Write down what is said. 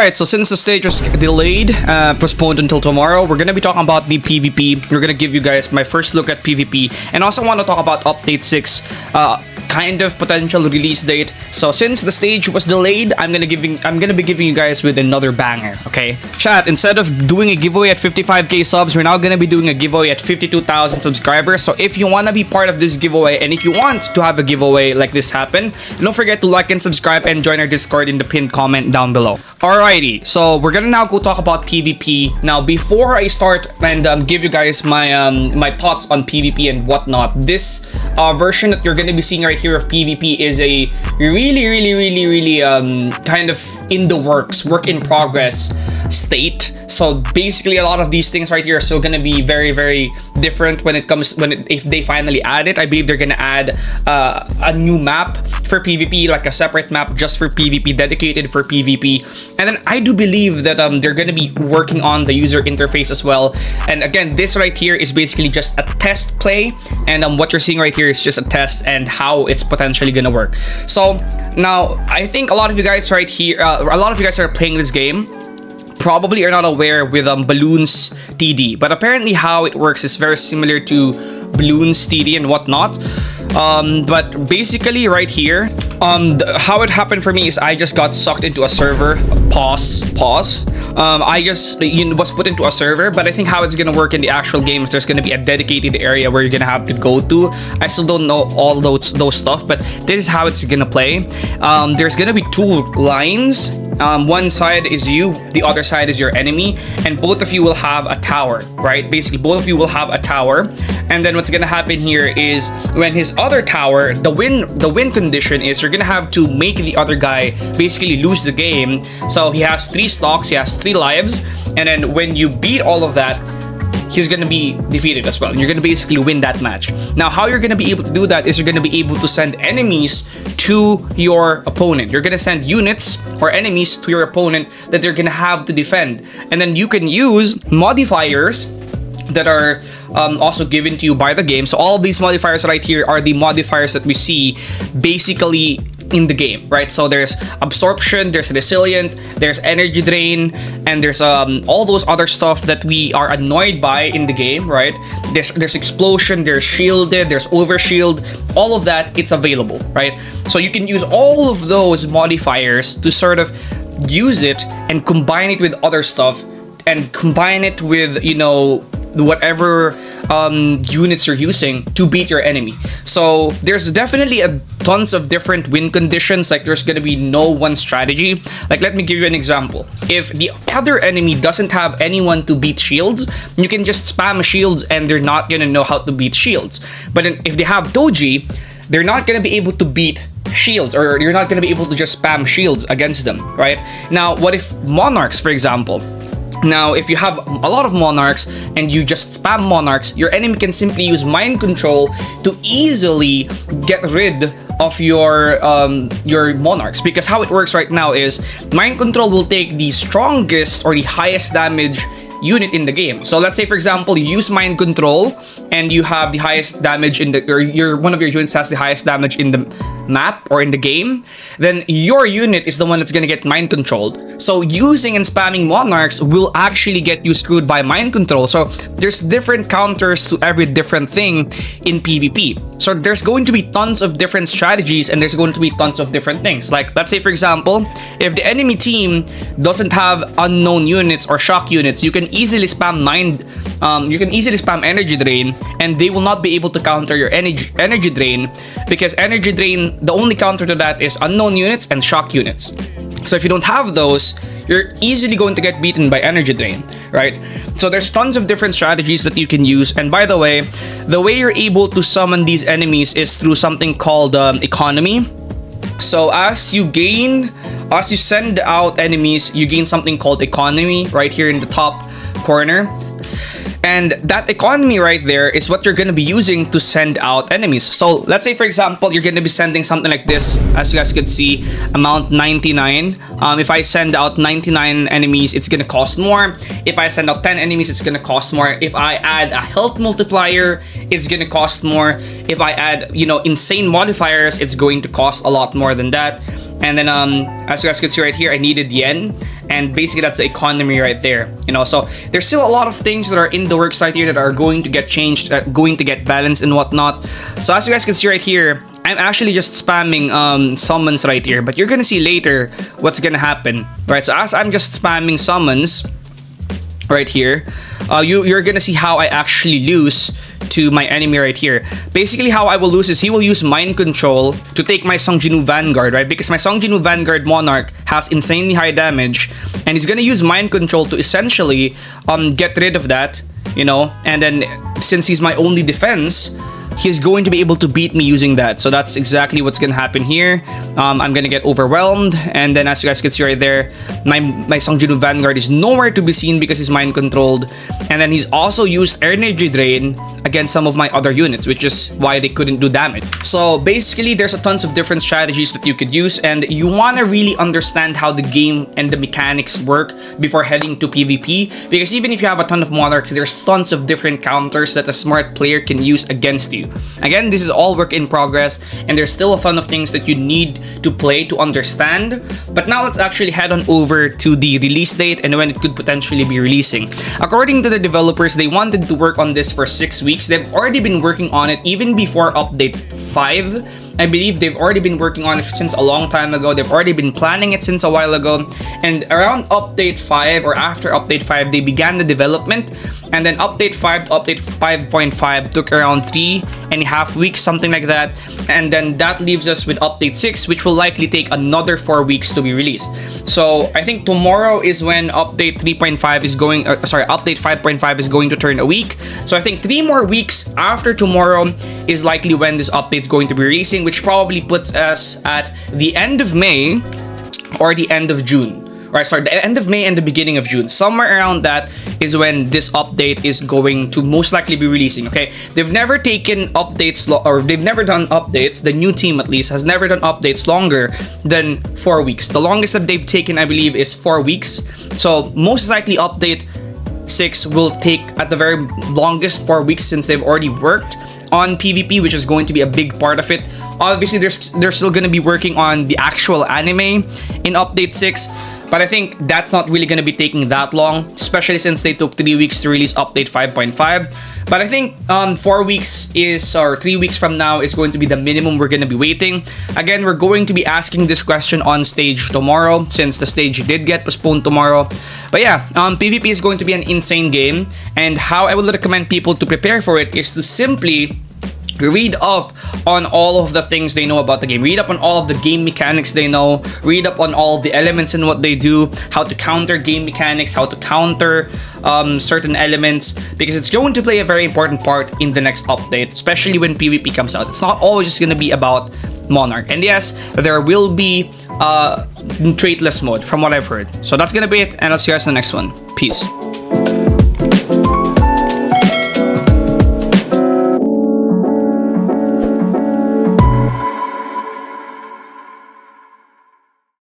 Alright, so since the stage was delayed, postponed until tomorrow, we're gonna be talking about the PvP. We're gonna give you guys my first look at PvP, and also want to talk about Update 6, kind of potential release date. So since the stage was delayed, I'm gonna be giving you guys with another banger. Okay, chat. Instead of doing a giveaway at 55k subs, we're now gonna be doing a giveaway at 52,000 subscribers. So if you wanna be part of this giveaway, and if you want to have a giveaway like this happen, don't forget to like and subscribe and join our Discord in the pinned comment down below. Alrighty, so we're gonna now go talk about PvP. Now, before I start and give you guys my my thoughts on PvP and whatnot, this version that you're gonna be seeing right here of PvP is a really kind of in the works, work in progress state. So basically, a lot of these things right here are still gonna be very different when it comes if they finally add it. I believe they're gonna add a new map for PvP, like a separate map just for PvP, dedicated for PvP. And then I do believe that they're gonna be working on the user interface as well. And again, this right here is basically just a test play, and what you're seeing right here is just a test and how it's potentially gonna work. So now I think a lot of you guys right here, a lot of you guys are playing this game probably are not aware with Balloons TD, but apparently how it works is very similar to Balloons TD and whatnot. But basically right here, how it happened for me is I just got sucked into a server. Pause. I just was put into a server, but I think how it's gonna work in the actual game is there's gonna be a dedicated area where you're gonna have to go to. I still don't know all those stuff, but this is how it's gonna play. There's gonna be two lines. One side is you, the other side is your enemy, and both of you will have a tower, right? Basically, both of you will have a tower, and then what's gonna happen here is when his other tower, the win condition is you're gonna have to make the other guy basically lose the game. So he has 3 stocks, he has 3 lives, and then when you beat all of that, he's gonna be defeated as well. You're gonna basically win that match. Now, how you're gonna be able to do that is you're gonna be able to send enemies to your opponent. You're gonna send units or enemies to your opponent that they're gonna have to defend. And then you can use modifiers that are also given to you by the game. So all of these modifiers right here are the modifiers that we see basically in the game, right? So there's absorption, there's resilient, there's energy drain, and there's all those other stuff that we are annoyed by in the game, right? There's explosion, there's shielded, there's overshield, all of that, it's available, right? So you can use all of those modifiers to sort of use it and combine it with other stuff, and combine it with, whatever units you're using to beat your enemy. So there's definitely tons of different win conditions. Like, there's gonna be no one strategy. Like, let me give you an example. If the other enemy doesn't have anyone to beat shields, you can just spam shields and they're not gonna know how to beat shields. But if they have Doji, they're not gonna be able to beat shields, or you're not gonna be able to just spam shields against them, right? Now, what if monarchs, for example? Now, if you have a lot of monarchs and you just spam monarchs, your enemy can simply use mind control to easily get rid of your monarchs. Because how it works right now is mind control will take the strongest or the highest damage unit in the game. So let's say, for example, you use mind control and you have the highest damage in the, or one of your units has the highest damage in the map or in the game, then your unit is the one that's gonna get mind controlled. So using and spamming monarchs will actually get you screwed by mind control. So there's different counters to every different thing in PvP. So there's going to be tons of different strategies, and there's going to be tons of different things. Like, let's say, for example, if the enemy team doesn't have unknown units or shock units, you can easily spam energy drain, and they will not be able to counter your energy drain, because energy drain, the only counter to that is unknown units and shock units. So if you don't have those, you're easily going to get beaten by energy drain, right? So there's tons of different strategies that you can use. And by the way you're able to summon these enemies is through something called economy. So as you send out enemies, you gain something called economy right here in the top corner. And that economy right there is what you're going to be using to send out enemies. So let's say, for example, you're going to be sending something like this. As you guys could see, amount 99. If I send out 99 enemies, it's going to cost more. If I send out 10 enemies, it's going to cost more. If I add a health multiplier, it's going to cost more. If I add, insane modifiers, it's going to cost a lot more than that. And then, as you guys can see right here, I needed yen. and basically that's the economy right there. So there's still a lot of things that are in the works right here that are going to get changed, going to get balanced and whatnot. So as you guys can see right here, I'm actually just spamming summons right here, but you're gonna see later what's gonna happen, right? So as I'm just spamming summons right here, you're gonna see how I actually lose to my enemy right here. Basically, how I will lose is he will use mind control to take my Noob Vanguard, right? Because my Noob Vanguard Monarch has insanely high damage, and he's gonna use mind control to essentially get rid of that, and then since he's my only defense, he's going to be able to beat me using that. So that's exactly what's gonna happen here. I'm gonna get overwhelmed, and then as you guys can see right there, my Noob Vanguard is nowhere to be seen because he's mind controlled, and then he's also used energy drain against some of my other units, which is why they couldn't do damage. So basically, there's a tons of different strategies that you could use, and you want to really understand how the game and the mechanics work before heading to PvP, because even if you have a ton of monarchs, there's tons of different counters that a smart player can use against you. Again, this is all work in progress, and there's still a ton of things that you need to play to understand. But now let's actually head on over to the release date and when it could potentially be releasing. According to the developers, they wanted to work on this for 6 weeks. They've already been working on it even before update 5. I believe they've already been working on it since a long time ago. They've already been planning it since a while ago. And around update 5 or after update 5, they began the development. And then update 5 to update 5.5 took around 3.5 weeks, something like that. And then that leaves us with update 6, which will likely take another 4 weeks to be released. So I think tomorrow is when update 3.5 is going, update 5.5 is going to turn a week. So I think 3 more weeks after tomorrow is likely when this update is going to be releasing, which probably puts us at the end of May or the end of June. Right, sorry, the end of May and the beginning of June. Somewhere around that is when this update is going to most likely be releasing, okay? They've never taken updates, or they've never done updates, the new team at least, has never done updates longer than 4 weeks. The longest that they've taken, I believe, is 4 weeks. So most likely update 6 will take at the very longest 4 weeks, since they've already worked on PvP, which is going to be a big part of it. Obviously, they're still going to be working on the actual anime in update 6. But I think that's not really going to be taking that long, especially since they took 3 weeks to release update 5.5. But I think 4 weeks or 3 weeks from now is going to be the minimum we're going to be waiting. Again, we're going to be asking this question on stage tomorrow, since the stage did get postponed tomorrow. But yeah, PvP is going to be an insane game, and how I would recommend people to prepare for it is to simply read up on all of the things they know about the game. Read up on all of the game mechanics they know. Read up on all of the elements and what they do, how to counter game mechanics, how to counter certain elements, because it's going to play a very important part in the next update, especially when PvP comes out. It's not always just going to be about Monarch. And yes, there will be traitless mode from what I've heard. So that's going to be it, and I'll see you guys in the next one. Peace.